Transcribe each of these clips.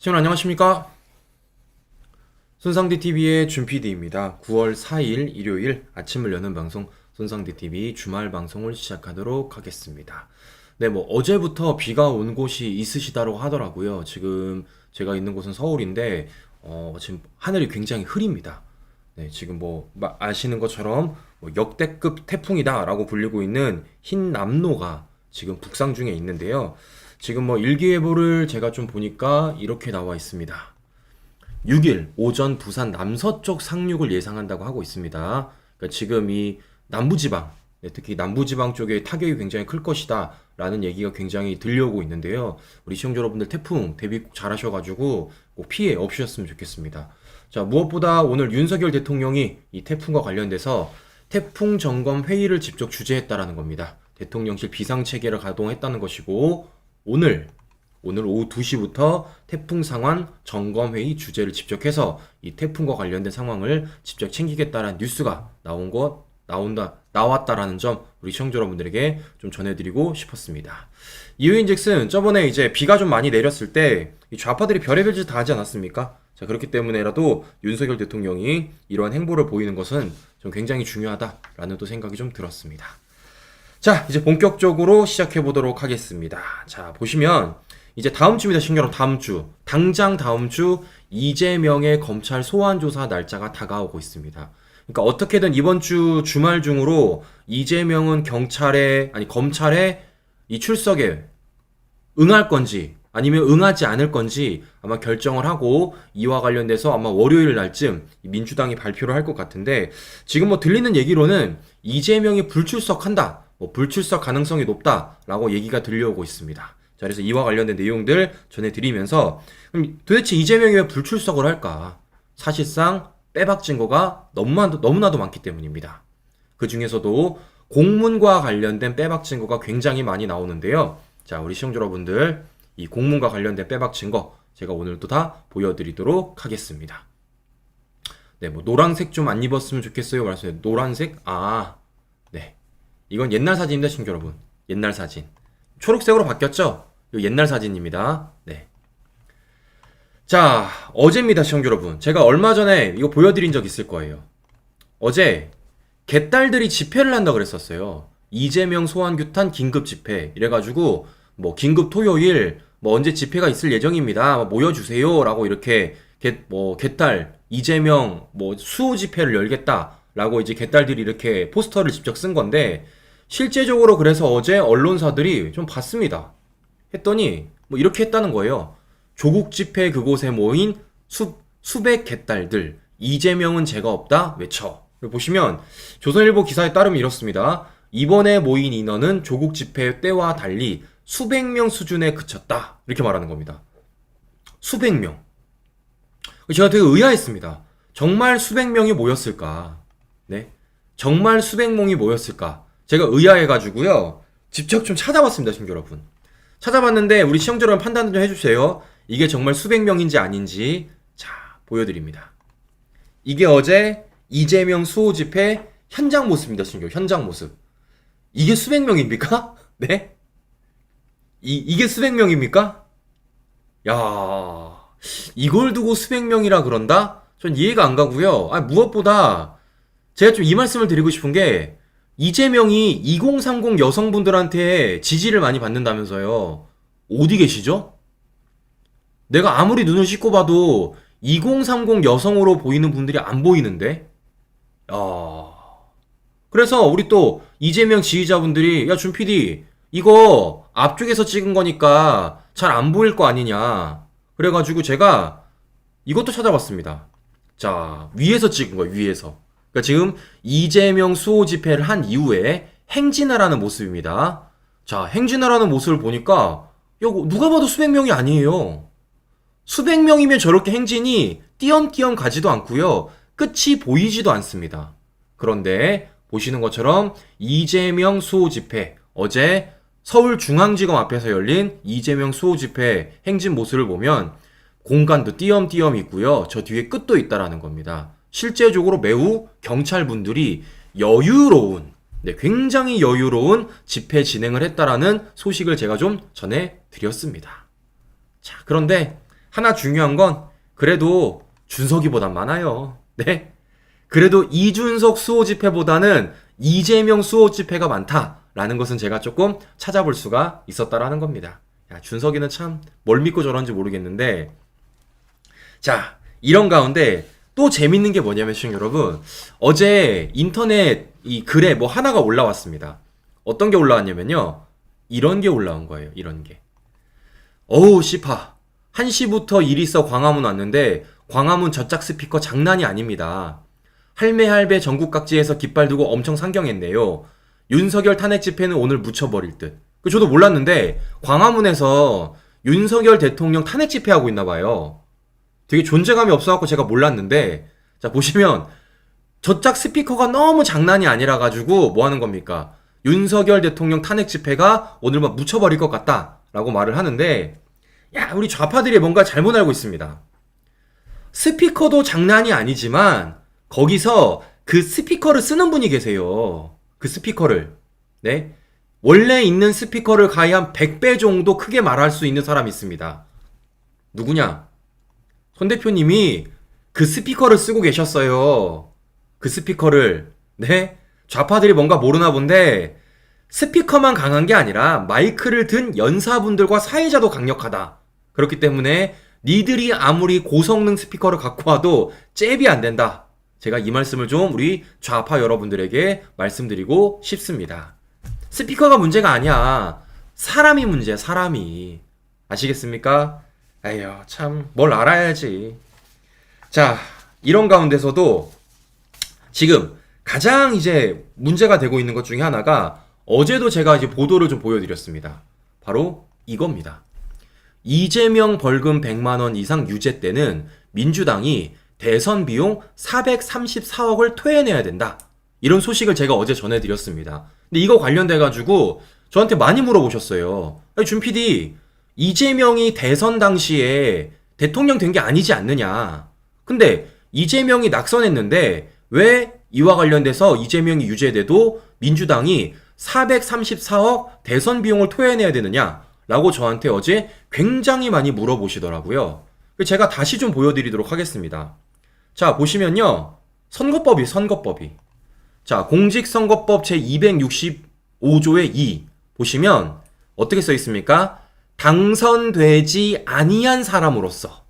시청자 안녕하십니까? 손상대TV의 준PD입니다. 9월 4일 일요일 아침을 여는 방송 손상대TV 주말 방송을 시작하도록 하겠습니다. 네, 어제부터 비가 온 곳이 있으시다고 하더라고요. 지금 제가 있는 곳은 서울인데 지금 하늘이 굉장히 흐립니다. 네, 지금 아시는 것처럼 역대급 태풍이다라고 불리고 있는 흰 남노가 지금 북상 중에 있는데요. 지금 일기예보를 제가 좀 보니까 이렇게 나와 있습니다. 6일 오전 부산 남서쪽 상륙을 예상한다고 하고 있습니다. 그러니까 지금 이 남부지방, 특히 남부지방 쪽에 타격이 굉장히 클 것이다 라는 얘기가 굉장히 들려오고 있는데요. 우리 시청자 여러분들 태풍 대비 꼭 잘하셔가지고 꼭 피해 없으셨으면 좋겠습니다. 자, 무엇보다 오늘 윤석열 대통령이 이 태풍과 관련돼서 태풍 점검 회의를 직접 주재했다라는 겁니다. 대통령실 비상체계를 가동했다는 것이고 오늘 오후 2시부터 태풍 상황 점검회의 주재를 직접 해서 이 태풍과 관련된 상황을 직접 챙기겠다는 뉴스가 나왔다라는 점 우리 시청자 여러분들에게 좀 전해드리고 싶었습니다. 이유인즉슨 저번에 이제 비가 좀 많이 내렸을 때 이 좌파들이 별의별 짓 다 하지 않았습니까? 자, 그렇기 때문에라도 윤석열 대통령이 이러한 행보를 보이는 것은 좀 굉장히 중요하다라는 또 생각이 좀 들었습니다. 자, 이제 본격적으로 시작해 보도록 하겠습니다. 자, 보시면 이제 다음 주입니다, 신규로 다음 주. 당장 다음 주 이재명의 검찰 소환 조사 날짜가 다가오고 있습니다. 그러니까 어떻게든 이번 주 주말 중으로 이재명은 검찰의 이 출석에 응할 건지 아니면 응하지 않을 건지 아마 결정을 하고 이와 관련돼서 아마 월요일 날쯤 민주당이 발표를 할 것 같은데 지금 들리는 얘기로는 이재명이 불출석한다. 불출석 가능성이 높다라고 얘기가 들려오고 있습니다. 자, 그래서 이와 관련된 내용들 전해드리면서 그럼 도대체 이재명이 왜 불출석을 할까? 사실상 빼박 증거가 너무나도 많기 때문입니다. 그 중에서도 공문과 관련된 빼박 증거가 굉장히 많이 나오는데요. 자, 우리 시청자 여러분들 이 공문과 관련된 빼박 증거 제가 오늘도 다 보여드리도록 하겠습니다. 네, 노란색 좀 안 입었으면 좋겠어요. 말씀해 노란색? 네. 이건 옛날 사진입니다, 친구 여러분. 옛날 사진. 초록색으로 바뀌었죠? 이거 옛날 사진입니다. 네. 자, 어제입니다, 시청자 여러분. 제가 얼마 전에 이거 보여드린 적 있을 거예요. 어제 개딸들이 집회를 한다 그랬었어요. 이재명 소환 규탄 긴급 집회. 이래가지고 긴급 토요일 언제 집회가 있을 예정입니다. 모여주세요. 라고 이렇게 개딸 이재명 수호 집회를 열겠다라고 이제 개딸들이 이렇게 포스터를 직접 쓴 건데 실제적으로 그래서 어제 언론사들이 좀 봤습니다. 했더니 이렇게 했다는 거예요. 조국 집회 그곳에 모인 수백 개딸들 이재명은 죄가 없다 외쳐. 보시면 조선일보 기사에 따르면 이렇습니다. 이번에 모인 인원은 조국 집회 때와 달리 수백 명 수준에 그쳤다. 이렇게 말하는 겁니다. 수백 명. 제가 되게 의아했습니다. 정말 수백 명이 모였을까? 네? 정말 수백 명이 모였을까? 제가 의아해가지고요. 직접 좀 찾아봤습니다, 친구 여러분. 찾아봤는데 우리 시청자 여러분 판단 좀 해주세요. 이게 정말 수백 명인지 아닌지. 자, 보여드립니다. 이게 어제 이재명 수호 집회 현장 모습입니다, 친구. 현장 모습. 이게 수백 명입니까? 네? 이게 수백 명입니까? 야, 이걸 두고 수백 명이라 그런다? 전 이해가 안 가고요. 무엇보다 제가 좀 이 말씀을 드리고 싶은 게 이재명이 2030 여성분들한테 지지를 많이 받는다면서요. 어디 계시죠? 내가 아무리 눈을 씻고 봐도 2030 여성으로 보이는 분들이 안 보이는데? 그래서 우리 또 이재명 지지자분들이 야, 준PD 이거 앞쪽에서 찍은 거니까 잘 안 보일 거 아니냐. 그래가지고 제가 이것도 찾아봤습니다. 자, 위에서 찍은 거예요, 위에서. 그러니까 지금 이재명 수호 집회를 한 이후에 행진을 하는 모습입니다. 자, 행진을 하는 모습을 보니까 누가 봐도 수백 명이 아니에요. 수백 명이면 저렇게 행진이 띄엄띄엄 가지도 않고요. 끝이 보이지도 않습니다. 그런데 보시는 것처럼 이재명 수호 집회 어제 서울중앙지검 앞에서 열린 이재명 수호 집회 행진 모습을 보면 공간도 띄엄띄엄 있고요. 저 뒤에 끝도 있다라는 겁니다. 실제적으로 매우 경찰분들이 여유로운, 굉장히 여유로운 집회 진행을 했다라는 소식을 제가 좀 전해드렸습니다. 자, 그런데 하나 중요한 건 그래도 준석이보단 많아요. 네? 그래도 이준석 수호 집회보다는 이재명 수호 집회가 많다라는 것은 제가 조금 찾아볼 수가 있었다라는 겁니다. 야, 준석이는 참 뭘 믿고 저런지 모르겠는데, 자, 이런 가운데 또 재밌는 게 뭐냐면 시청자 여러분, 어제 인터넷 이 글에 뭐 하나가 올라왔습니다. 어떤 게 올라왔냐면요, 이런 게 올라온 거예요. 이런 게. 어우 씨파, 1시부터 일 있어 광화문 왔는데 광화문 저짝 스피커 장난이 아닙니다. 할매할배 전국 각지에서 깃발 두고 엄청 상경했네요. 윤석열 탄핵 집회는 오늘 묻혀버릴 듯. 저도 몰랐는데 광화문에서 윤석열 대통령 탄핵 집회하고 있나 봐요. 되게 존재감이 없어갖고 제가 몰랐는데, 자 보시면 저짝 스피커가 너무 장난이 아니라 가지고 뭐 하는 겁니까? 윤석열 대통령 탄핵 집회가 오늘 막 묻혀버릴 것 같다 라고 말을 하는데, 야, 우리 좌파들이 뭔가 잘못 알고 있습니다. 스피커도 장난이 아니지만 거기서 그 스피커를 쓰는 분이 계세요. 그 스피커를. 네? 원래 있는 스피커를 거의 한 100배 정도 크게 말할 수 있는 사람이 있습니다. 누구냐? 손 대표님이 그 스피커를 쓰고 계셨어요. 그 스피커를. 네? 좌파들이 뭔가 모르나 본데, 스피커만 강한 게 아니라 마이크를 든 연사분들과 사회자도 강력하다. 그렇기 때문에 니들이 아무리 고성능 스피커를 갖고 와도 잽이 안 된다. 제가 이 말씀을 좀 우리 좌파 여러분들에게 말씀드리고 싶습니다. 스피커가 문제가 아니야. 사람이 문제야, 사람이. 아시겠습니까? 에휴, 참 뭘 알아야지. 자, 이런 가운데서도 지금 가장 이제 문제가 되고 있는 것 중에 하나가, 어제도 제가 이제 보도를 좀 보여드렸습니다. 바로 이겁니다. 이재명 벌금 100만 원 이상 유죄 때는 민주당이 대선 비용 434억을 토해내야 된다. 이런 소식을 제가 어제 전해드렸습니다. 근데 이거 관련돼가지고 저한테 많이 물어보셨어요. 아니, 준 PD, 이재명이 대선 당시에 대통령 된 게 아니지 않느냐. 근데 이재명이 낙선했는데 왜 이와 관련돼서 이재명이 유죄돼도 민주당이 434억 대선 비용을 토해내야 되느냐 라고 저한테 어제 굉장히 많이 물어보시더라고요. 제가 다시 좀 보여드리도록 하겠습니다. 자, 보시면요, 선거법이. 자, 공직선거법 제265조의 2 보시면 어떻게 써 있습니까? 당선되지 아니한 사람으로서.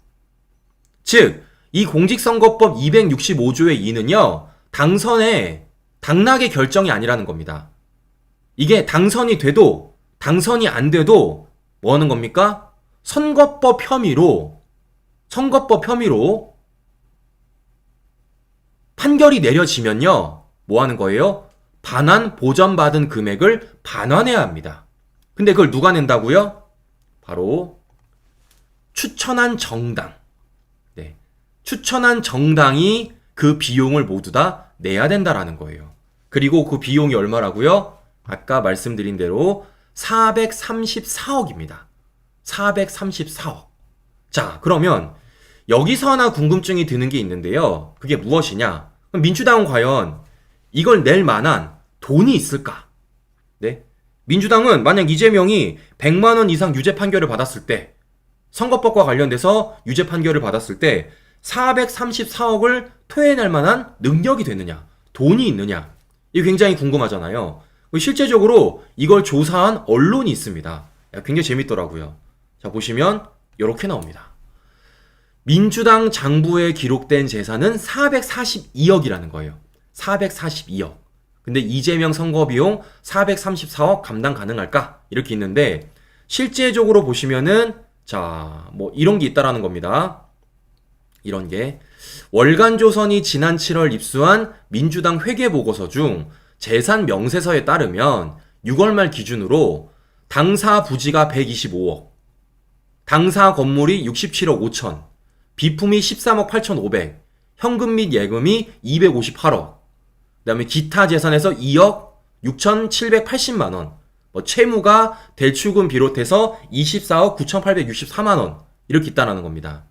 즉, 이 공직선거법 265조의 2는요, 당락의 결정이 아니라는 겁니다. 이게 당선이 돼도 당선이 안 돼도 뭐 하는 겁니까? 선거법 혐의로 판결이 내려지면요, 뭐 하는 거예요? 반환 보전받은 금액을 반환해야 합니다. 근데 그걸 누가 낸다고요? 바로 추천한 정당. 네. 추천한 정당이 그 비용을 모두 다 내야 된다라는 거예요. 그리고 그 비용이 얼마라고요? 아까 말씀드린 대로 434억입니다. 434억. 자, 그러면 여기서 하나 궁금증이 드는 게 있는데요. 그게 무엇이냐? 그럼 민주당은 과연 이걸 낼 만한 돈이 있을까? 네? 민주당은 만약 이재명이 100만 원 이상 유죄 판결을 받았을 때, 선거법과 관련돼서 유죄 판결을 받았을 때 434억을 토해낼 만한 능력이 되느냐, 돈이 있느냐, 이게 굉장히 궁금하잖아요. 실제적으로 이걸 조사한 언론이 있습니다. 굉장히 재밌더라고요. 자, 보시면 이렇게 나옵니다. 민주당 장부에 기록된 재산은 442억이라는 거예요. 442억. 근데 이재명 선거 비용 434억 감당 가능할까? 이렇게 있는데, 실제적으로 보시면은, 자, 뭐 이런 게 있다라는 겁니다. 이런 게. 월간조선이 지난 7월 입수한 민주당 회계보고서 중 재산 명세서에 따르면 6월 말 기준으로 당사 부지가 125억, 당사 건물이 67억 5천, 비품이 13억 8,500, 현금 및 예금이 258억, 그 다음에 기타 재산에서 2억 6,780만원, 뭐 채무가 대출금 비롯해서 24억 9,864만원, 이렇게 있다는 겁니다.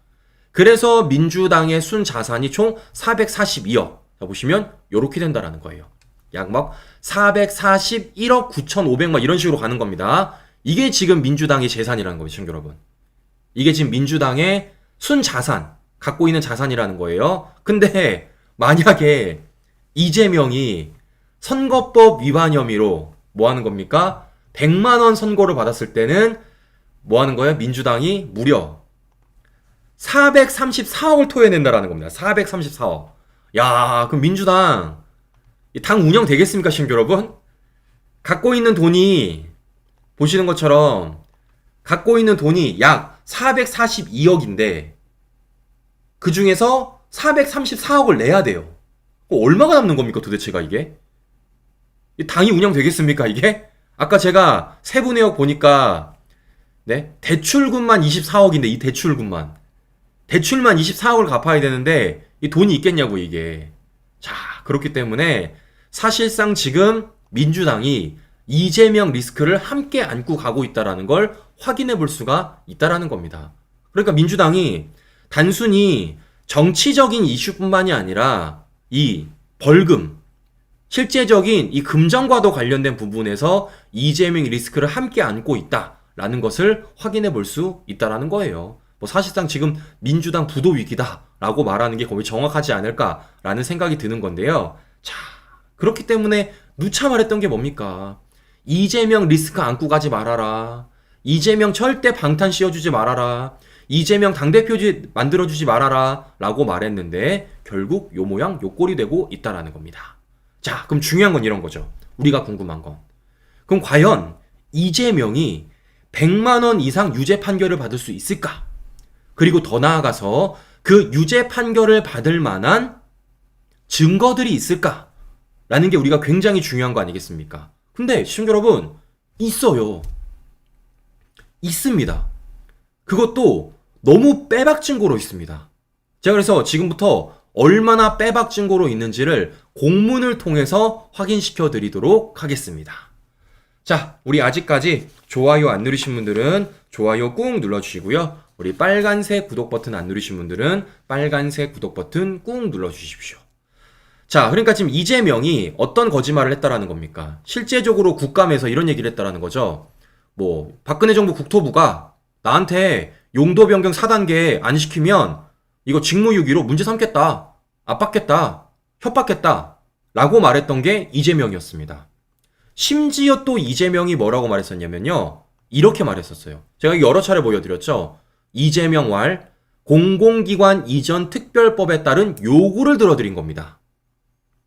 그래서 민주당의 순자산이 총 442억. 자, 보시면 요렇게 된다라는 거예요. 약 막 441억 9,500만 이런 식으로 가는 겁니다. 이게 지금 민주당의 재산이라는 거죠, 여러분. 이게 지금 민주당의 순자산, 갖고 있는 자산이라는 거예요. 근데 만약에 이재명이 선거법 위반 혐의로 뭐 하는 겁니까? 100만 원 선고를 받았을 때는 뭐 하는 거예요? 민주당이 무려 434억을 토해낸다라는 겁니다. 434억. 야, 그럼 민주당 당 운영 되겠습니까, 시청자 여러분? 갖고 있는 돈이 보시는 것처럼 갖고 있는 돈이 약 442억인데 그 중에서 434억을 내야 돼요. 얼마가 남는 겁니까, 도대체가 이게? 당이 운영되겠습니까, 이게? 아까 제가 세부 내역 보니까 네? 대출금만 24억인데 이 대출만 24억을 갚아야 되는데 이 돈이 있겠냐고 이게. 자, 그렇기 때문에 사실상 지금 민주당이 이재명 리스크를 함께 안고 가고 있다라는 걸 확인해 볼 수가 있다라는 겁니다. 그러니까 민주당이 단순히 정치적인 이슈뿐만이 아니라 이 벌금, 실제적인 이 금전과도 관련된 부분에서 이재명 리스크를 함께 안고 있다라는 것을 확인해 볼 수 있다라는 거예요. 뭐 사실상 지금 민주당 부도 위기다라고 말하는 게 거의 정확하지 않을까라는 생각이 드는 건데요. 자, 그렇기 때문에 누차 말했던 게 뭡니까? 이재명 리스크 안고 가지 말아라. 이재명 절대 방탄 씌워주지 말아라. 이재명 당대표 만들어주지 말아라 라고 말했는데 결국 요 모양 요 꼴이 되고 있다라는 겁니다. 자, 그럼 중요한 건 이런 거죠. 우리가 궁금한 건. 그럼 과연 이재명이 100만 원 이상 유죄 판결을 받을 수 있을까? 그리고 더 나아가서 그 유죄 판결을 받을 만한 증거들이 있을까? 라는 게 우리가 굉장히 중요한 거 아니겠습니까? 근데 시청자 여러분, 있어요. 있습니다. 그것도 너무 빼박 증거로 있습니다. 제가 그래서 지금부터 얼마나 빼박 증거로 있는지를 공문을 통해서 확인시켜 드리도록 하겠습니다. 자, 우리 아직까지 좋아요 안 누르신 분들은 좋아요 꾹 눌러주시고요. 우리 빨간색 구독 버튼 안 누르신 분들은 빨간색 구독 버튼 꾹 눌러주십시오. 자, 그러니까 지금 이재명이 어떤 거짓말을 했다라는 겁니까? 실제적으로 국감에서 이런 얘기를 했다라는 거죠. 뭐 박근혜 정부 국토부가 나한테 용도 변경 4단계 안 시키면 이거 직무유기로 문제 삼겠다, 압박했다, 협박했다 라고 말했던 게 이재명이었습니다. 심지어 또 이재명이 뭐라고 말했었냐면요, 이렇게 말했었어요. 제가 여러 차례 보여드렸죠. 이재명 왈 공공기관 이전 특별법에 따른 요구를 들어드린 겁니다.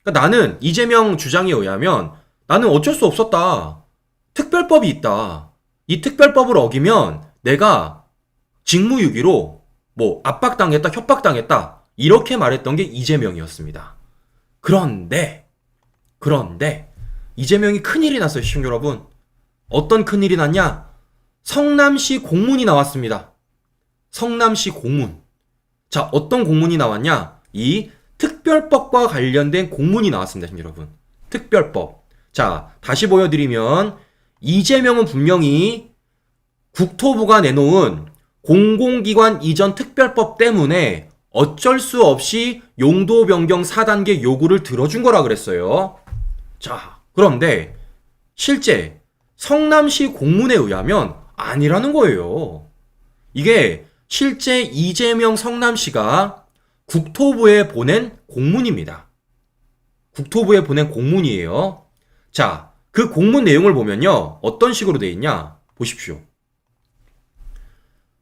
그러니까 나는 이재명 주장에 의하면 나는 어쩔 수 없었다. 특별법이 있다. 이 특별법을 어기면 내가 직무유기로 뭐 압박당했다, 협박당했다 이렇게 말했던 게 이재명이었습니다. 그런데 이재명이 큰일이 났어요, 시청자 여러분. 어떤 큰일이 났냐? 성남시 공문이 나왔습니다. 성남시 공문. 자, 어떤 공문이 나왔냐? 이 특별법과 관련된 공문이 나왔습니다, 시청자 여러분. 특별법. 자, 다시 보여드리면 이재명은 분명히 국토부가 내놓은 공공기관 이전 특별법 때문에 어쩔 수 없이 용도 변경 4단계 요구를 들어준 거라 그랬어요. 자, 그런데 실제 성남시 공문에 의하면 아니라는 거예요. 이게 실제 이재명 성남시가 국토부에 보낸 공문입니다. 국토부에 보낸 공문이에요. 자, 그 공문 내용을 보면요, 어떤 식으로 돼 있냐 보십시오.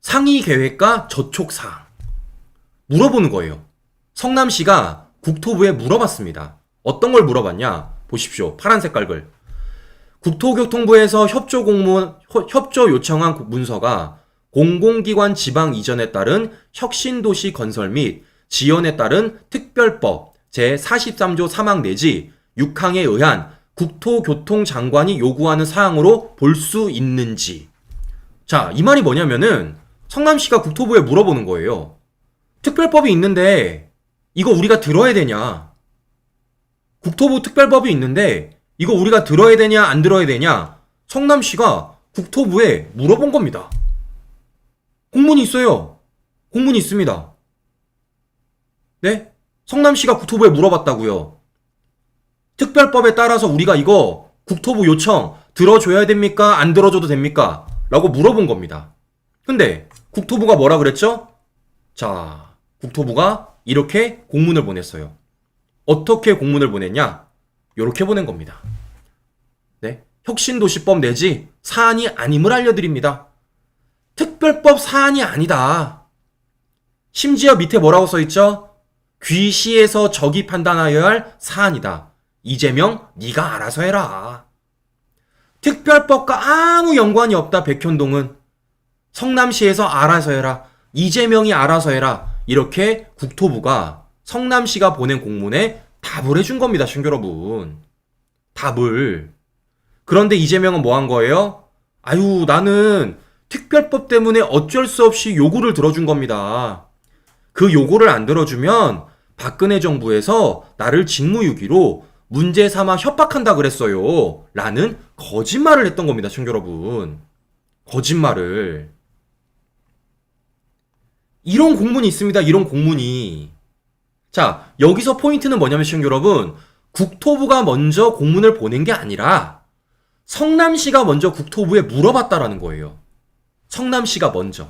상위 계획과 저촉사항 물어보는 거예요. 성남시가 국토부에 물어봤습니다. 어떤 걸 물어봤냐 보십시오. 파란 색깔 글. 국토교통부에서 협조 요청한 문서가 공공기관 지방 이전에 따른 혁신도시 건설 및 지연에 따른 특별법 제43조 3항 내지 6항에 의한 국토교통장관이 요구하는 사항으로 볼 수 있는지. 자, 이 말이 뭐냐면은 성남시가 국토부에 물어보는 거예요. 특별법이 있는데 이거 우리가 들어야 되냐? 국토부 특별법이 있는데 이거 우리가 들어야 되냐 안 들어야 되냐? 성남시가 국토부에 물어본 겁니다. 공문이 있어요. 공문이 있습니다. 네? 성남시가 국토부에 물어봤다고요. 특별법에 따라서 우리가 이거 국토부 요청 들어줘야 됩니까? 안 들어줘도 됩니까? 라고 물어본 겁니다. 근데 국토부가 뭐라 그랬죠? 자, 국토부가 이렇게 공문을 보냈어요. 어떻게 공문을 보냈냐? 요렇게 보낸 겁니다. 네, 혁신도시법 내지 사안이 아님을 알려드립니다. 특별법 사안이 아니다. 심지어 밑에 뭐라고 써있죠? 귀시에서 적이 판단하여야 할 사안이다. 이재명 네가 알아서 해라. 특별법과 아무 연관이 없다. 백현동은 성남시에서 알아서 해라. 이재명이 알아서 해라. 이렇게 국토부가 성남시가 보낸 공문에 답을 해준 겁니다. 시청자 여러분. 답을. 그런데 이재명은 뭐 한 거예요? 아유, 나는 특별법 때문에 어쩔 수 없이 요구를 들어준 겁니다. 그 요구를 안 들어주면 박근혜 정부에서 나를 직무유기로 문제 삼아 협박한다 그랬어요. 라는 거짓말을 했던 겁니다. 시청자 여러분. 거짓말을. 이런 공문이 있습니다. 이런 공문이. 자, 여기서 포인트는 뭐냐면 시청자 여러분, 국토부가 먼저 공문을 보낸 게 아니라 성남시가 먼저 국토부에 물어봤다라는 거예요. 성남시가 먼저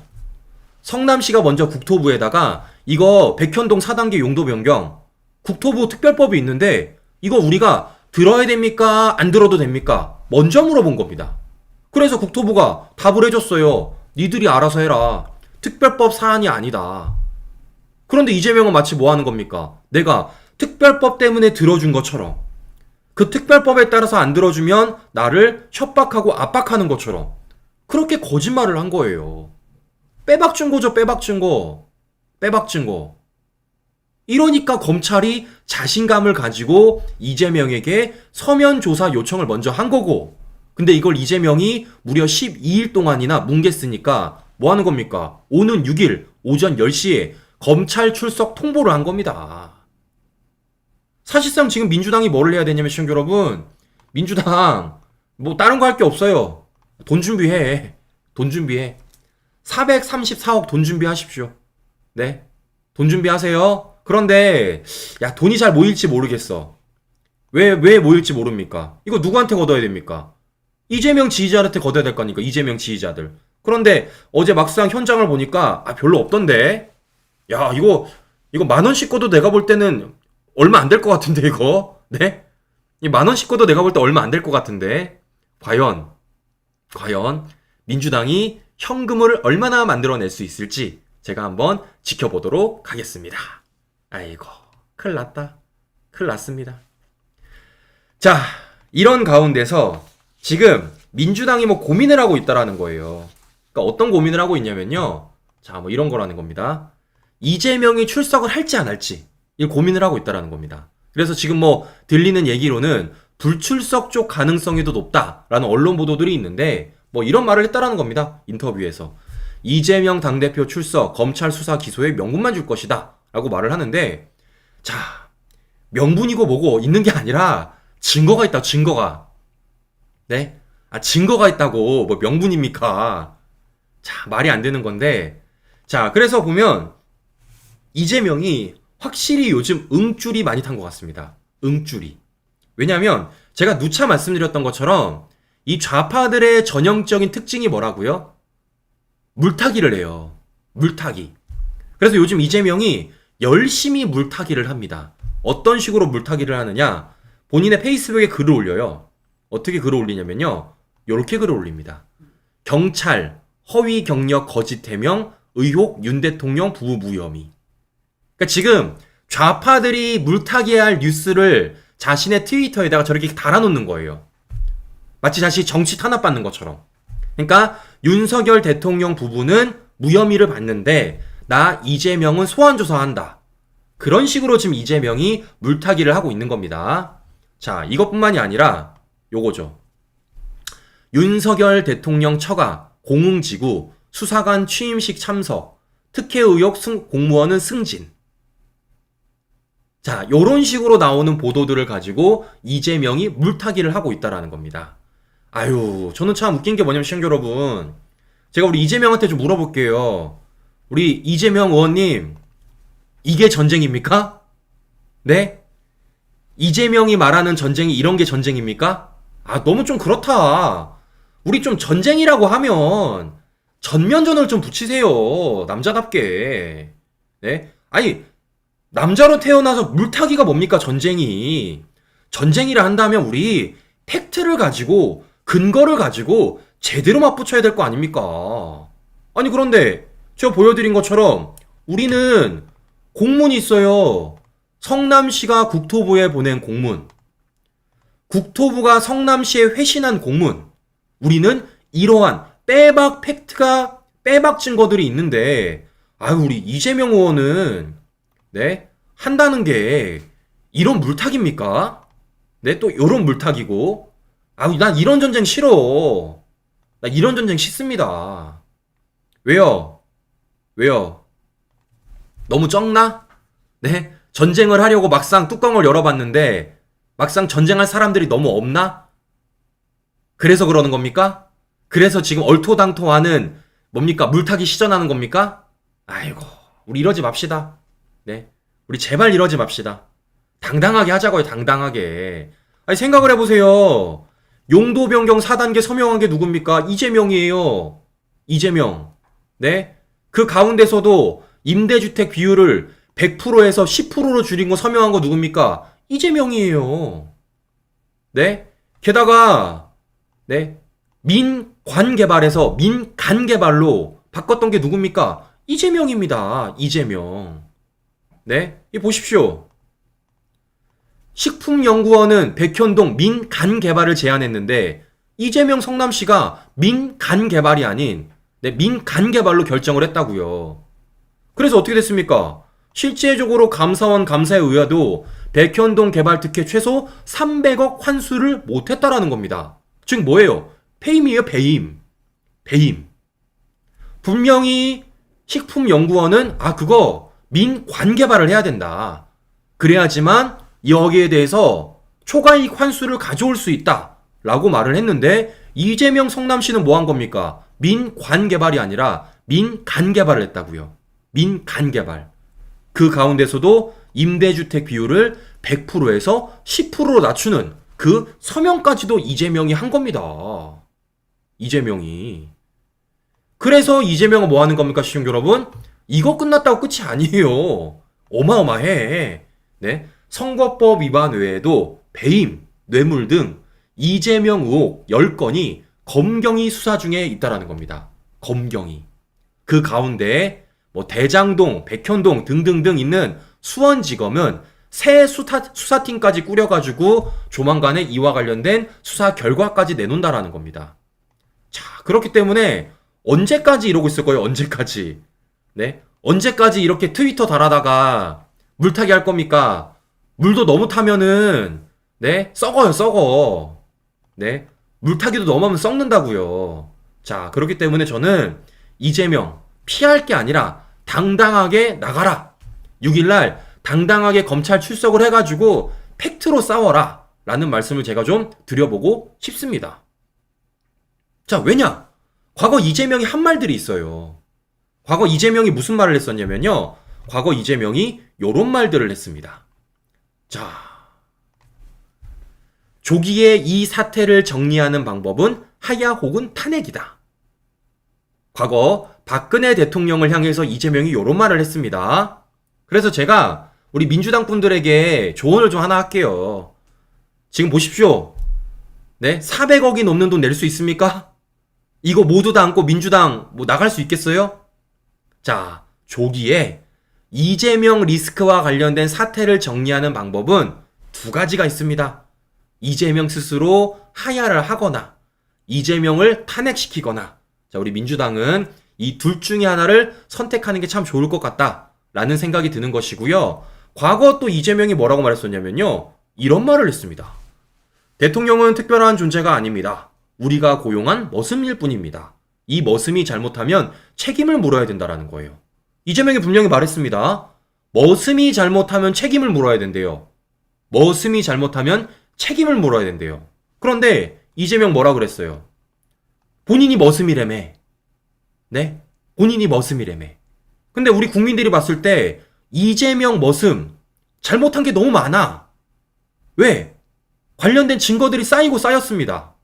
국토부에다가 이거 백현동 4단계 용도 변경 국토부 특별법이 있는데 이거 우리가 들어야 됩니까? 안 들어도 됩니까? 먼저 물어본 겁니다. 그래서 국토부가 답을 해줬어요. 니들이 알아서 해라. 특별법 사안이 아니다. 그런데 이재명은 마치 뭐 하는 겁니까? 내가 특별법 때문에 들어준 것처럼, 그 특별법에 따라서 안 들어주면 나를 협박하고 압박하는 것처럼 그렇게 거짓말을 한 거예요. 빼박 증거죠. 빼박 증거. 이러니까 검찰이 자신감을 가지고 이재명에게 서면 조사 요청을 먼저 한 거고, 근데 이걸 이재명이 무려 12일 동안이나 뭉갰으니까 뭐 하는 겁니까? 오는 6일 오전 10시에 검찰 출석 통보를 한 겁니다. 사실상 지금 민주당이 뭐를 해야 되냐면 시청자 여러분, 민주당 뭐 다른 거 할 게 없어요. 돈 준비해. 434억 돈 준비하십시오. 네, 돈 준비하세요. 그런데 야, 돈이 잘 모일지 모르겠어. 왜 모일지 모릅니까? 이거 누구한테 걷어야 됩니까? 이재명 지지자한테 걷어야 될 거니까. 이재명 지지자들. 그런데 어제 막상 현장을 보니까 별로 없던데. 야, 이거 10,000원씩 꺼도 내가 볼 때는 얼마 안 될 것 같은데 이거. 네? 이 10,000원씩 꺼도 내가 볼 때 얼마 안 될 것 같은데. 과연 민주당이 현금을 얼마나 만들어낼 수 있을지 제가 한번 지켜보도록 하겠습니다. 아이고, 큰일 났습니다. 자, 이런 가운데서 지금 민주당이 뭐 고민을 하고 있다라는 거예요. 그러니까 어떤 고민을 하고 있냐면요. 자, 뭐 이런 거라는 겁니다. 이재명이 출석을 할지 안 할지 이 고민을 하고 있다라는 겁니다. 그래서 지금 뭐 들리는 얘기로는 불출석 쪽 가능성이 더 높다라는 언론 보도들이 있는데 뭐 이런 말을 했다라는 겁니다. 인터뷰에서. 이재명 당대표 출석, 검찰 수사 기소에 명분만 줄 것이다 라고 말을 하는데, 자, 명분이고 뭐고 있는 게 아니라 증거가 있다. 증거가. 네? 증거가 있다고 뭐 명분입니까? 자, 말이 안 되는 건데, 자, 그래서 보면 이재명이 확실히 요즘 응줄이 많이 탄 것 같습니다. 응줄이. 왜냐면 제가 누차 말씀드렸던 것처럼 이 좌파들의 전형적인 특징이 뭐라고요? 물타기를 해요. 물타기. 그래서 요즘 이재명이 열심히 물타기를 합니다. 어떤 식으로 물타기를 하느냐? 본인의 페이스북에 글을 올려요. 어떻게 글을 올리냐면요. 요렇게 글을 올립니다. 경찰, 허위 경력 거짓 해명, 의혹 윤 대통령 부부 무혐의. 그러니까 지금 좌파들이 물타기할 뉴스를 자신의 트위터에다가 저렇게 달아놓는 거예요. 마치 자신이 정치 탄압받는 것처럼. 그러니까 윤석열 대통령 부부는 무혐의를 받는데 나 이재명은 소환조사한다. 그런 식으로 지금 이재명이 물타기를 하고 있는 겁니다. 자, 이것뿐만이 아니라 요거죠. 윤석열 대통령 처가 공흥지구 수사관 취임식 참석 특혜 의혹 공무원은 승진. 자, 요런 식으로 나오는 보도들을 가지고 이재명이 물타기를 하고 있다라는 겁니다. 아유, 저는 참 웃긴 게 뭐냐면 시청자 여러분, 제가 우리 이재명한테 좀 물어볼게요. 우리 이재명 의원님, 이게 전쟁입니까? 네? 이재명이 말하는 전쟁이 이런 게 전쟁입니까? 너무 좀 그렇다. 우리 좀 전쟁이라고 하면 전면전을 좀 붙이세요. 남자답게. 네? 아니, 남자로 태어나서 물타기가 뭡니까, 전쟁이. 전쟁이라 한다면 우리 팩트를 가지고, 근거를 가지고 제대로 맞붙여야 될 거 아닙니까? 아니, 그런데 제가 보여드린 것처럼 우리는 공문이 있어요. 성남시가 국토부에 보낸 공문. 국토부가 성남시에 회신한 공문. 우리는 이러한 빼박 팩트가, 빼박 증거들이 있는데, 아유, 우리 이재명 의원은, 네, 한다는 게, 이런 물타기입니까? 네, 또 이런 물타기고, 아유, 난 이런 전쟁 싫어. 나 이런 전쟁 싫습니다. 왜요? 왜요? 너무 적나? 네? 전쟁을 하려고 막상 뚜껑을 열어봤는데, 막상 전쟁할 사람들이 너무 없나? 그래서 그러는 겁니까? 그래서 지금 얼토당토하는 뭡니까? 물타기 시전하는 겁니까? 아이고, 우리 이러지 맙시다. 네. 우리 제발 이러지 맙시다. 당당하게 하자고요, 당당하게. 아니, 생각을 해보세요. 용도 변경 4단계 서명한 게 누굽니까? 이재명이에요. 이재명. 네. 그 가운데서도 임대주택 비율을 100%에서 10%로 줄인 거 서명한 거 누굽니까? 이재명이에요. 네. 게다가, 네. 민관개발에서 민간개발로 바꿨던 게 누굽니까? 이재명입니다. 이재명. 네. 이 보십시오. 식품연구원은 백현동 민간개발을 제안했는데 이재명 성남시가 민간개발이 아닌 네, 민간개발로 결정을 했다고요. 그래서 어떻게 됐습니까? 실제적으로 감사원 감사에 의하도 백현동 개발 특혜 최소 300억 환수를 못했다라는 겁니다. 즉 뭐예요? 배임이에요, 배임. 배임. 분명히 식품연구원은 그거 민관개발을 해야 된다. 그래야지만 여기에 대해서 초과이익 환수를 가져올 수 있다. 라고 말을 했는데 이재명 성남시는 뭐 한 겁니까? 민관개발이 아니라 민간개발을 했다고요. 민간개발. 그 가운데서도 임대주택 비율을 100%에서 10%로 낮추는 그 서명까지도 이재명이 한 겁니다. 이재명이. 그래서 이재명은 뭐 하는 겁니까, 시청자 여러분? 이거 끝났다고 끝이 아니에요. 어마어마해. 네. 선거법 위반 외에도 배임, 뇌물 등 이재명 의혹 10건이 검경이 수사 중에 있다라는 겁니다. 검경이. 그 가운데 뭐 대장동, 백현동 등등등 있는 수원지검은 새 수사팀까지 꾸려가지고 조만간에 이와 관련된 수사 결과까지 내놓는다라는 겁니다. 자, 그렇기 때문에 언제까지 이러고 있을 거예요? 언제까지? 네? 언제까지 이렇게 트위터 달아다가 물타기 할 겁니까? 물도 너무 타면은 네? 썩어요, 썩어. 네? 물타기도 너무 하면 썩는다고요. 자, 그렇기 때문에 저는 이재명 피할 게 아니라 당당하게 나가라. 6일날 당당하게 검찰 출석을 해가지고 팩트로 싸워라. 라는 말씀을 제가 좀 드려보고 싶습니다. 자, 왜냐? 과거 이재명이 한 말들이 있어요. 과거 이재명이 무슨 말을 했었냐면요. 과거 이재명이 요런 말들을 했습니다. 자, 조기에 이 사태를 정리하는 방법은 하야 혹은 탄핵이다. 과거 박근혜 대통령을 향해서 이재명이 요런 말을 했습니다. 그래서 제가 우리 민주당 분들에게 조언을 좀 하나 할게요. 지금 보십시오. 네, 400억이 넘는 돈 낼 수 있습니까? 이거 모두 다 안고 민주당 뭐 나갈 수 있겠어요? 자, 조기에 이재명 리스크와 관련된 사태를 정리하는 방법은 두 가지가 있습니다. 이재명 스스로 하야를 하거나 이재명을 탄핵시키거나. 자, 우리 민주당은 이 둘 중에 하나를 선택하는 게 참 좋을 것 같다라는 생각이 드는 것이고요. 과거 또 이재명이 뭐라고 말했었냐면요. 이런 말을 했습니다. 대통령은 특별한 존재가 아닙니다. 우리가 고용한 머슴일 뿐입니다. 이 머슴이 잘못하면 책임을 물어야 된다라는 거예요. 이재명이 분명히 말했습니다. 머슴이 잘못하면 책임을 물어야 된대요. 머슴이 잘못하면 책임을 물어야 된대요. 그런데 이재명 뭐라 그랬어요? 본인이 머슴이라며. 네? 본인이 머슴이라며. 근데 우리 국민들이 봤을 때 이재명 머슴 잘못한 게 너무 많아. 왜? 관련된 증거들이 쌓이고 쌓였습니다.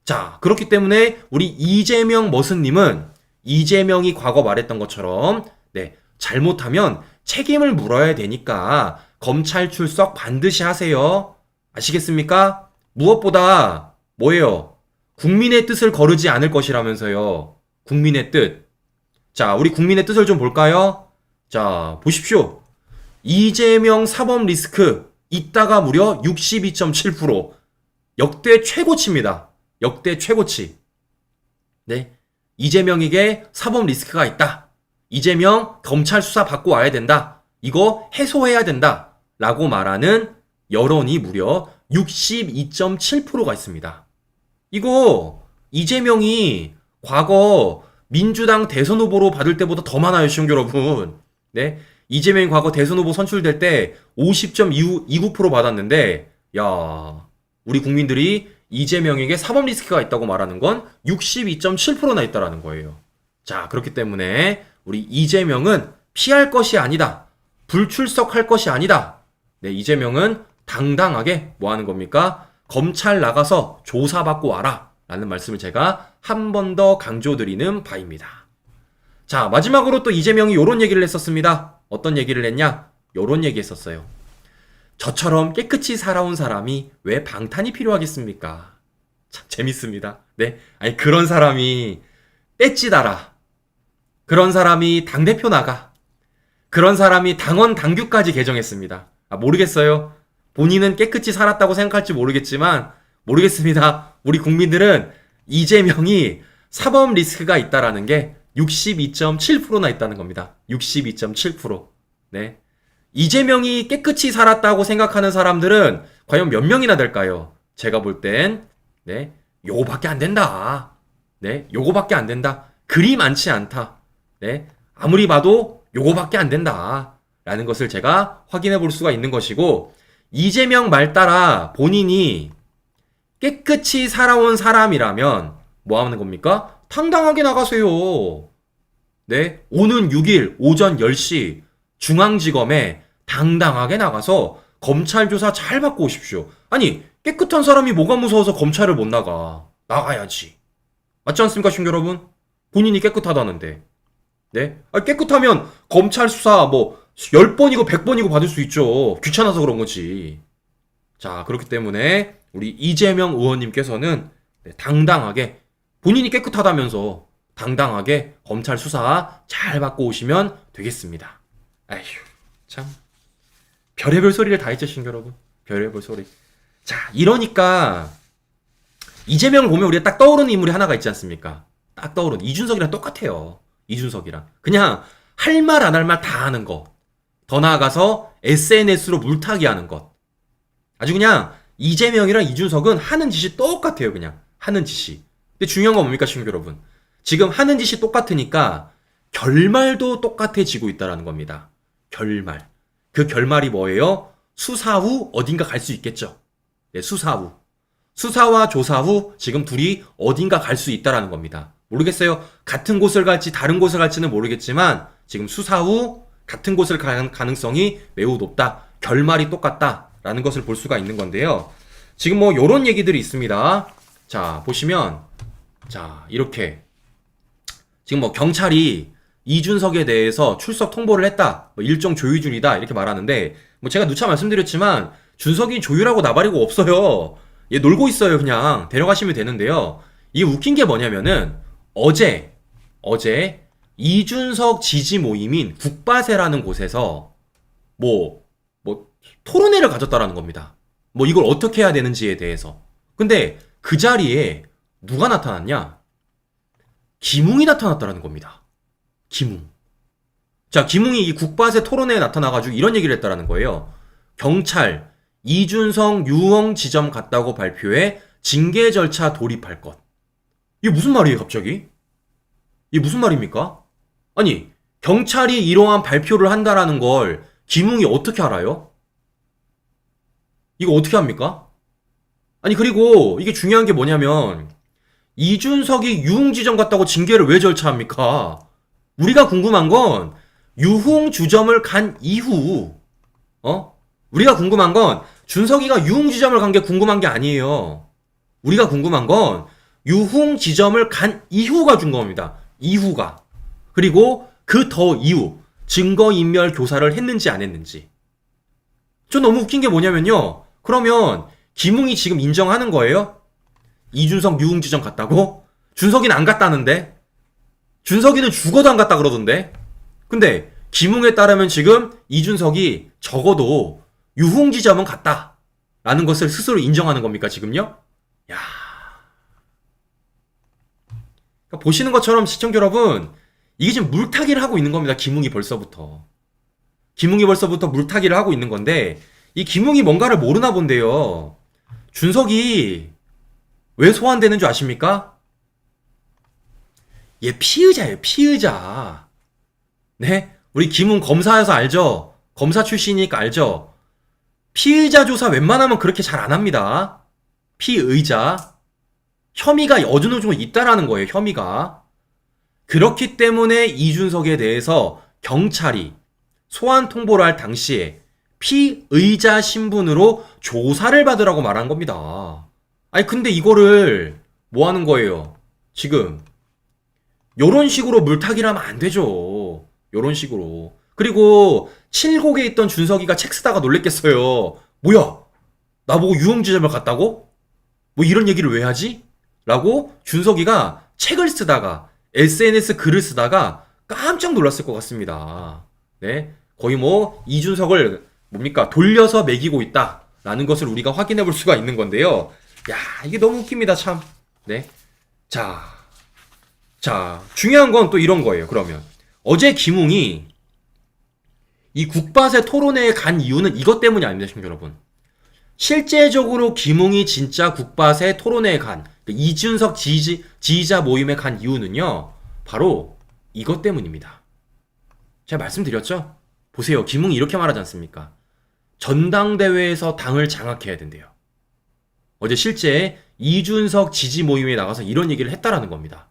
자, 그렇기 때문에 우리 이재명 머슴님은 이재명이 과거 말했던 것처럼 네, 잘못하면 책임을 물어야 되니까 검찰 출석 반드시 하세요. 아시겠습니까? 무엇보다 뭐예요? 국민의 뜻을 거르지 않을 것이라면서요. 국민의 뜻. 자, 우리 국민의 뜻을 좀 볼까요? 자, 보십시오. 이재명 사법 리스크 있다가 무려 62.7%. 역대 최고치입니다. 역대 최고치. 네. 이재명에게 사법 리스크가 있다. 이재명 검찰 수사 받고 와야 된다. 이거 해소해야 된다. 라고 말하는 여론이 무려 62.7%가 있습니다. 이거 이재명이 과거 민주당 대선 후보로 받을 때보다 더 많아요, 시청자 여러분. 네. 이재명이 과거 대선 후보 선출될 때 50.29% 받았는데, 야, 우리 국민들이 이재명에게 사법 리스크가 있다고 말하는 건 62.7%나 있다라는 거예요. 자, 그렇기 때문에 우리 이재명은 피할 것이 아니다. 불출석할 것이 아니다. 네, 이재명은 당당하게 뭐 하는 겁니까? 검찰 나가서 조사받고 와라. 라는 말씀을 제가 한 번 더 강조드리는 바입니다. 자, 마지막으로 또 이재명이 요런 얘기를 했었습니다. 어떤 얘기를 했냐? 요런 얘기 했었어요. 저처럼 깨끗이 살아온 사람이 왜 방탄이 필요하겠습니까? 참 재밌습니다. 네. 아니, 그런 사람이 떼찌다라. 그런 사람이 당대표 나가. 그런 사람이 당원 당규까지 개정했습니다. 아, 모르겠어요. 본인은 깨끗이 살았다고 생각할지 모르겠습니다. 우리 국민들은 이재명이 사법 리스크가 있다라는 게 62.7%나 있다는 겁니다. 62.7%. 네. 이재명이 깨끗이 살았다고 생각하는 사람들은 과연 몇 명이나 될까요? 제가 볼 땐, 네, 요거밖에 안 된다. 네, 요거밖에 안 된다. 그리 많지 않다. 네, 아무리 봐도 요거밖에 안 된다. 라는 것을 제가 확인해 볼 수가 있는 것이고, 이재명 말 따라 본인이 깨끗이 살아온 사람이라면 뭐 하는 겁니까? 당당하게 나가세요. 네, 오는 6일 오전 10시 중앙지검에 당당하게 나가서 검찰 조사 잘 받고 오십시오. 아니, 깨끗한 사람이 뭐가 무서워서 검찰을 못 나가. 나가야지. 맞지 않습니까, 시청자 여러분? 본인이 깨끗하다는데. 네? 아니, 깨끗하면 검찰 수사 뭐 10번이고 100번이고 받을 수 있죠. 귀찮아서 그런 거지. 자, 그렇기 때문에 우리 이재명 의원님께서는 당당하게 본인이 깨끗하다면서 당당하게 검찰 수사 잘 받고 오시면 되겠습니다. 아휴, 참. 별의별 소리를 다 했죠, 시청자 여러분. 별의별 소리. 자, 이러니까 이재명을 보면 우리가 딱 떠오르는 인물이 하나가 있지 않습니까? 딱 떠오르는 이준석이랑 똑같아요. 이준석이랑. 그냥 할 말 안 할 말 다 하는 것. 더 나아가서 SNS로 물타기 하는 것. 아주 그냥 이재명이랑 이준석은 하는 짓이 똑같아요, 그냥. 하는 짓이. 근데 중요한 건 뭡니까, 시청자 여러분? 지금 하는 짓이 똑같으니까 결말도 똑같아지고 있다는 겁니다. 결말. 그 결말이 뭐예요? 수사 후 어딘가 갈 수 있겠죠. 네, 수사 후. 수사와 조사 후 지금 둘이 어딘가 갈 수 있다는 겁니다. 모르겠어요. 같은 곳을 갈지 다른 곳을 갈지는 모르겠지만 지금 수사 후 같은 곳을 가는 가능성이 매우 높다. 결말이 똑같다라는 것을 볼 수가 있는 건데요. 지금 뭐 요런 얘기들이 있습니다. 자, 보시면 자, 이렇게 지금 뭐 경찰이 이준석에 대해서 출석 통보를 했다. 뭐 일정 조율 중이다. 이렇게 말하는데 뭐 제가 누차 말씀드렸지만 준석이 조율하고 나발이고 없어요. 얘 놀고 있어요. 그냥 데려가시면 되는데요. 이게 웃긴 게 뭐냐면은 어제 이준석 지지 모임인 국바세라는 곳에서 뭐 토론회를 가졌다라는 겁니다. 뭐 이걸 어떻게 해야 되는지에 대해서. 근데 그 자리에 누가 나타났냐? 김웅이 나타났다라는 겁니다. 김웅. 자, 김웅이 이 국바세 토론회에 나타나가지고 이런 얘기를 했다라는 거예요. 경찰, 이준석 유흥 지점 갔다고 발표해 징계 절차 돌입할 것. 이게 무슨 말이에요, 갑자기? 이게 무슨 말입니까? 아니, 경찰이 이러한 발표를 한다라는 걸 김웅이 어떻게 알아요? 이거 어떻게 합니까? 아니, 그리고 이게 중요한 게 뭐냐면 이준석이 유흥지점 갔다고 징계를 왜 절차합니까? 우리가 궁금한 건 유흥주점을 간 이후 우리가 궁금한 건 준석이가 유흥지점을 간 게 궁금한 게 아니에요. 우리가 궁금한 건 유흥지점을 간 이후가 중요합니다. 이후가. 그리고 그 더 이후 증거인멸 교사를 했는지 안 했는지. 저 너무 웃긴 게 뭐냐면요. 그러면 김웅이 지금 인정하는 거예요? 이준석 유흥지점 갔다고? 준석이는 안 갔다는데? 준석이는 죽어도 안 갔다 그러던데? 근데 김웅에 따르면 지금 이준석이 적어도 유흥지점은 갔다 라는 것을 스스로 인정하는 겁니까 지금요? 야, 그러니까 보시는 것처럼 시청자 여러분, 이게 지금 물타기를 하고 있는 겁니다. 김웅이 벌써부터 물타기를 하고 있는 건데, 이 김웅이 뭔가를 모르나 본데요. 준석이 왜 소환되는 줄 아십니까? 얘 피의자예요, 피의자. 네? 우리 김웅 검사여서 알죠? 검사 출신이니까 알죠? 피의자 조사 웬만하면 그렇게 잘 안 합니다. 피의자. 혐의가 어느 정도 있다라는 거예요, 혐의가. 그렇기 때문에 이준석에 대해서 경찰이 소환 통보를 할 당시에 피의자 신분으로 조사를 받으라고 말한 겁니다. 아니, 근데 이거를 뭐 하는 거예요? 지금 요런 식으로 물타기를 하면 안 되죠. 요런 식으로. 그리고 칠곡에 있던 준석이가 책 쓰다가 놀랬겠어요. 뭐야? 나보고 유흥지점을 갔다고? 뭐 이런 얘기를 왜 하지? 라고 준석이가 책을 쓰다가 SNS 글을 쓰다가 깜짝 놀랐을 것 같습니다. 네. 거의 뭐 이준석을 뭡니까? 돌려서 매기고 있다 라는 것을 우리가 확인해 볼 수가 있는 건데요. 야, 이게 너무 웃깁니다, 참. 네. 자, 중요한 건 또 이런 거예요. 그러면 어제 김웅이 이 국바세 토론회에 간 이유는 이것 때문이 아닙니다, 시청자 여러분. 실제적으로 김웅이 진짜 국바세 토론회에 간, 이준석 지지자 모임에 간 이유는요, 바로 이것 때문입니다. 제가 말씀드렸죠? 보세요. 김웅이 이렇게 말하지 않습니까? 전당대회에서 당을 장악해야 된대요. 어제 실제 이준석 지지 모임에 나가서 이런 얘기를 했다라는 겁니다.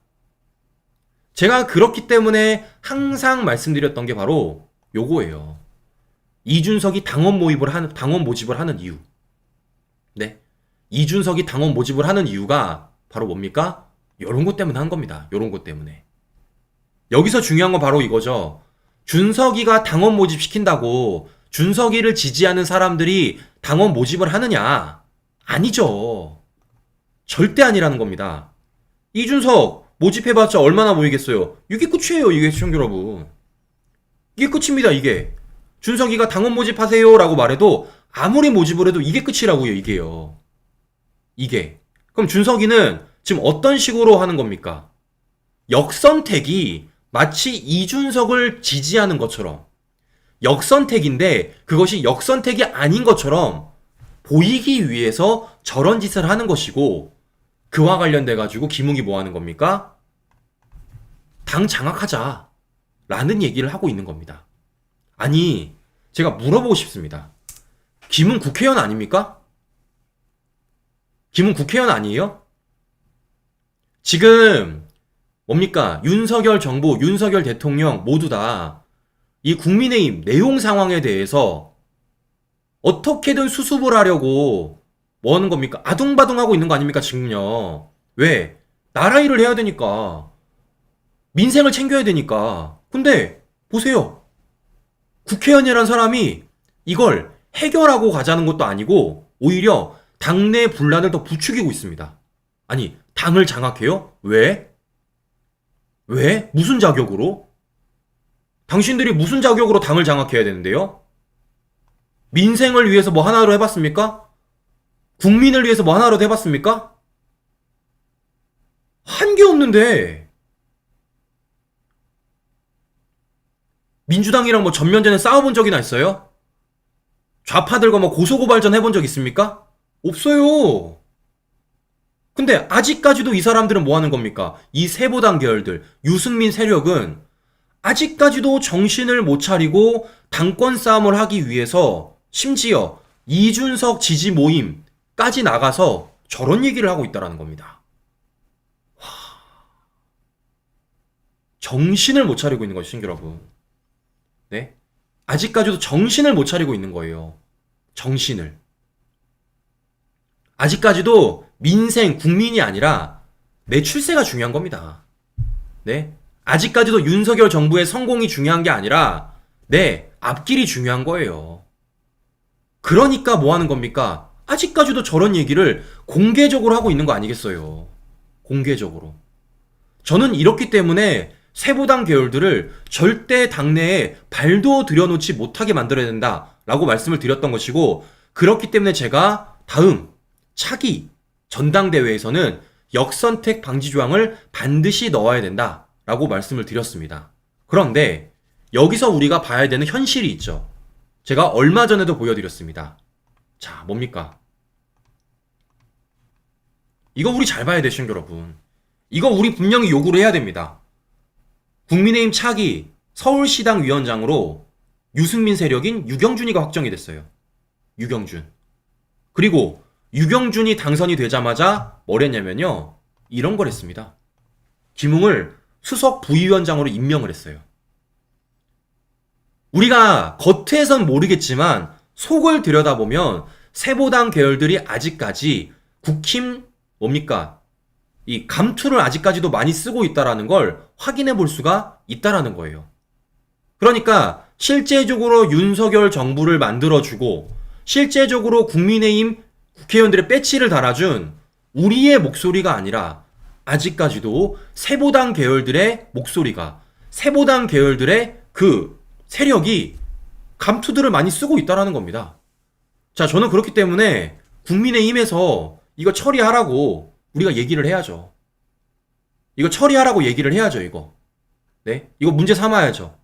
제가 그렇기 때문에 항상 말씀드렸던 게 바로 요거예요. 이준석이 당원 모집을 하는 이유. 네. 이준석이 당원 모집을 하는 이유가 바로 뭡니까? 요런 것 때문에 한 겁니다. 요런 것 때문에. 여기서 중요한 건 바로 이거죠. 준석이가 당원 모집시킨다고 준석이를 지지하는 사람들이 당원 모집을 하느냐? 아니죠. 절대 아니라는 겁니다. 이준석 모집해봤자 얼마나 모이겠어요? 이게 끝이에요, 이게 시청자 여러분. 이게 끝입니다, 이게. 준석이가 당원 모집하세요 라고 말해도 아무리 모집을 해도 이게 끝이라고요, 이게요. 이게. 그럼 준석이는 지금 어떤 식으로 하는 겁니까? 역선택이 마치 이준석을 지지하는 것처럼, 역선택인데 그것이 역선택이 아닌 것처럼 보이기 위해서 저런 짓을 하는 것이고, 그와 관련돼 가지고 김웅이 뭐 하는 겁니까? 당 장악하자 라는 얘기를 하고 있는 겁니다. 아니, 제가 물어보고 싶습니다. 김웅 국회의원 아닙니까? 김웅 국회의원 아니에요? 지금 뭡니까? 윤석열 정부, 윤석열 대통령 모두 다 이 국민의힘 내용 상황에 대해서 어떻게든 수습을 하려고 뭐 하는 겁니까? 아둥바둥하고 있는 거 아닙니까, 지금요? 왜? 나라 일을 해야 되니까. 민생을 챙겨야 되니까. 근데 보세요. 국회의원이라는 사람이 이걸 해결하고 가자는 것도 아니고 오히려 당내 분란을 더 부추기고 있습니다. 아니, 당을 장악해요? 왜? 왜? 무슨 자격으로? 당신들이 무슨 자격으로 당을 장악해야 되는데요? 민생을 위해서 뭐 하나로 해봤습니까? 국민을 위해서 뭐 하나로 해봤습니까? 한 게 없는데. 민주당이랑 뭐 전면전에 싸워본 적이나 있어요? 좌파들과 뭐 고소고발전 해본 적 있습니까? 없어요. 근데 아직까지도 이 사람들은 뭐 하는 겁니까? 이 세보당 계열들, 유승민 세력은 아직까지도 정신을 못 차리고 당권 싸움을 하기 위해서 심지어 이준석 지지 모임까지 나가서 저런 얘기를 하고 있다는 겁니다. 정신을 못 차리고 있는 거죠, 여러분. 네? 아직까지도 정신을 못 차리고 있는 거예요. 정신을. 아직까지도 민생, 국민이 아니라 내 출세가 중요한 겁니다. 네? 아직까지도 윤석열 정부의 성공이 중요한 게 아니라 네, 앞길이 중요한 거예요. 그러니까 뭐 하는 겁니까? 아직까지도 저런 얘기를 공개적으로 하고 있는 거 아니겠어요? 공개적으로. 저는 이렇기 때문에 세보당 계열들을 절대 당내에 발도 들여놓지 못하게 만들어야 된다라고 말씀을 드렸던 것이고, 그렇기 때문에 제가 다음 차기 전당대회에서는 역선택 방지 조항을 반드시 넣어야 된다라고 말씀을 드렸습니다. 그런데 여기서 우리가 봐야 되는 현실이 있죠. 제가 얼마 전에도 보여드렸습니다. 자, 뭡니까? 이거 우리 잘 봐야 되시죠, 여러분. 이거 우리 분명히 요구를 해야 됩니다. 국민의힘 차기 서울시당 위원장으로 유승민 세력인 유경준이가 확정이 됐어요. 유경준. 그리고 유경준이 당선이 되자마자 뭘 했냐면요. 이런 걸 했습니다. 김웅을 수석 부위원장으로 임명을 했어요. 우리가 겉에선 모르겠지만 속을 들여다보면 세보당 계열들이 아직까지 국힘 뭡니까? 이 감투를 아직까지도 많이 쓰고 있다라는 걸 확인해 볼 수가 있다라는 거예요. 그러니까 실제적으로 윤석열 정부를 만들어주고 실제적으로 국민의힘 국회의원들의 배지를 달아준 우리의 목소리가 아니라 아직까지도 세보당 계열들의 목소리가 세보당 계열들의 그 세력이 감투들을 많이 쓰고 있다라는 겁니다. 자, 저는 그렇기 때문에 국민의힘에서 이거 처리하라고 우리가 얘기를 해야죠. 이거 처리하라고 얘기를 해야죠, 이거. 네? 이거 문제 삼아야죠.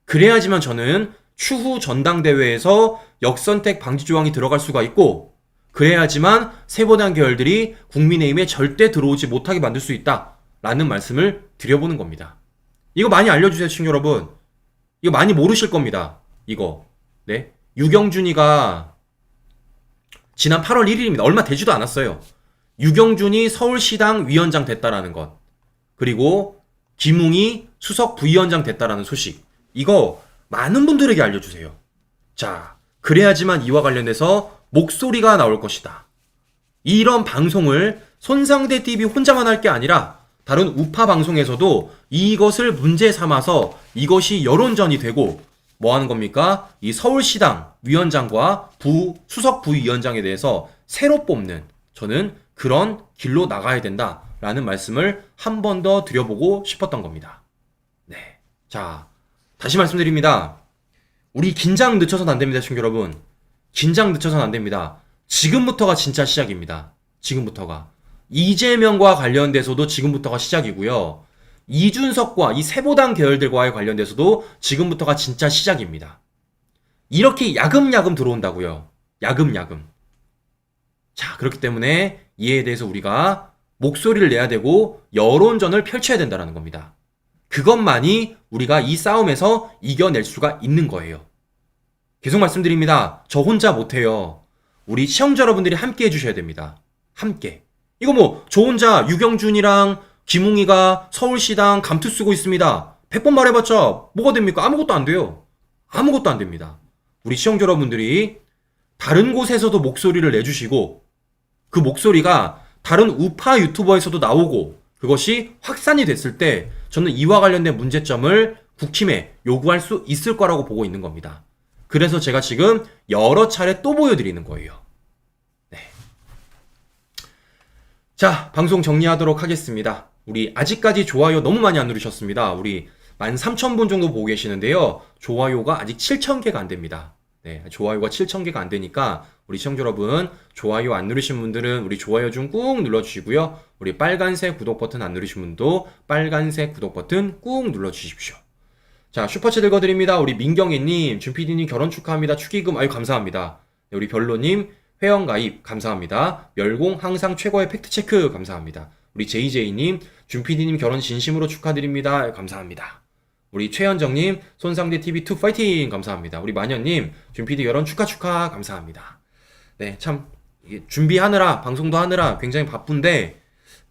그래야지만 저는 추후 전당대회에서 역선택 방지 조항이 들어갈 수가 있고, 그래야지만 세보당 계열들이 국민의힘에 절대 들어오지 못하게 만들 수 있다라는 말씀을 드려보는 겁니다. 이거 많이 알려주세요, 시청자 여러분. 이거 많이 모르실 겁니다. 이거. 네? 유경준이가 지난 8월 1일입니다. 얼마 되지도 않았어요. 유경준이 서울시당 위원장 됐다라는 것. 그리고 김웅이 수석 부위원장 됐다라는 소식. 이거 많은 분들에게 알려주세요. 자, 그래야지만 이와 관련해서 목소리가 나올 것이다. 이런 방송을 손상대 TV 혼자만 할 게 아니라 다른 우파 방송에서도 이것을 문제 삼아서 이것이 여론전이 되고 뭐 하는 겁니까? 이 서울시당 위원장과 수석 부위원장에 대해서 새로 뽑는 저는 그런 길로 나가야 된다라는 말씀을 한 번 더 드려보고 싶었던 겁니다. 네. 자, 다시 말씀드립니다. 우리 긴장 늦춰서는 안 됩니다, 시청자 여러분. 긴장 늦춰서는 안 됩니다. 지금부터가 진짜 시작입니다. 지금부터가. 이재명과 관련돼서도 지금부터가 시작이고요. 이준석과 이 세보당 계열들과의 관련돼서도 지금부터가 진짜 시작입니다. 이렇게 야금야금 들어온다고요. 야금야금. 자, 그렇기 때문에 이에 대해서 우리가 목소리를 내야 되고 여론전을 펼쳐야 된다는 겁니다. 그것만이 우리가 이 싸움에서 이겨낼 수가 있는 거예요. 계속 말씀드립니다. 저 혼자 못해요. 우리 시청자 여러분들이 함께 해주셔야 됩니다. 함께. 이거 뭐 저 혼자 유경준이랑 김웅이가 서울시당 감투 쓰고 있습니다. 100번 말해봤자 뭐가 됩니까? 아무것도 안 돼요. 아무것도 안 됩니다. 우리 시청자 여러분들이 다른 곳에서도 목소리를 내주시고 그 목소리가 다른 우파 유튜버에서도 나오고 그것이 확산이 됐을 때 저는 이와 관련된 문제점을 국힘에 요구할 수 있을 거라고 보고 있는 겁니다. 그래서 제가 지금 여러 차례 또 보여드리는 거예요. 네. 자, 방송 정리하도록 하겠습니다. 우리 아직까지 좋아요 너무 많이 안 누르셨습니다. 우리 13,000분 정도 보고 계시는데요. 좋아요가 아직 7,000개가 안 됩니다. 네, 좋아요가 7,000개가 안 되니까 우리 시청자 여러분 좋아요 안 누르신 분들은 우리 좋아요 좀 꾹 눌러주시고요. 우리 빨간색 구독 버튼 안 누르신 분도 빨간색 구독 버튼 꾹 눌러주십시오. 자, 슈퍼챗 읽어드립니다. 우리 민경애님, 준PD님 결혼 축하합니다. 축의금 아유 감사합니다. 네, 우리 별로님 회원가입 감사합니다. 멸공 항상 최고의 팩트체크 감사합니다. 우리 JJ님, 준PD님 결혼 진심으로 축하드립니다. 감사합니다. 우리 최현정님, 손상대 TV2 파이팅! 감사합니다. 우리 만현님, 준PD 결혼 축하 감사합니다. 네, 참, 이게 준비하느라, 방송도 하느라 굉장히 바쁜데,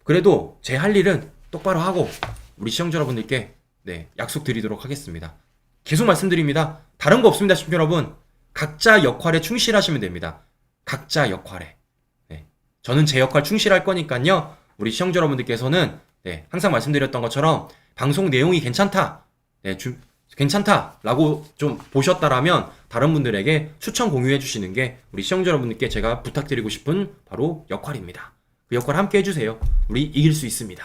그래도 제 할 일은 똑바로 하고, 우리 시청자 여러분들께, 네, 약속 드리도록 하겠습니다. 계속 말씀드립니다. 다른 거 없습니다, 시청자 여러분. 각자 역할에 충실하시면 됩니다. 각자 역할에. 네, 저는 제 역할 충실할 거니까요. 우리 시청자 여러분들께서는, 네, 항상 말씀드렸던 것처럼, 방송 내용이 괜찮다. 네, 괜찮다라고 좀 보셨다라면 다른 분들에게 추천 공유해 주시는 게 우리 시청자 여러분들께 제가 부탁드리고 싶은 바로 역할입니다. 그 역할 함께 해주세요. 우리 이길 수 있습니다.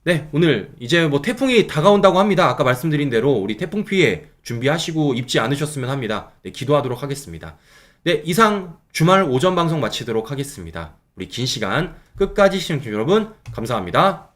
네, 오늘 이제 뭐 태풍이 다가온다고 합니다. 아까 말씀드린 대로 우리 태풍 피해 준비하시고 입지 않으셨으면 합니다. 네, 기도하도록 하겠습니다. 네, 이상 주말 오전 방송 마치도록 하겠습니다. 우리 긴 시간 끝까지 시청해 주신 여러분 감사합니다.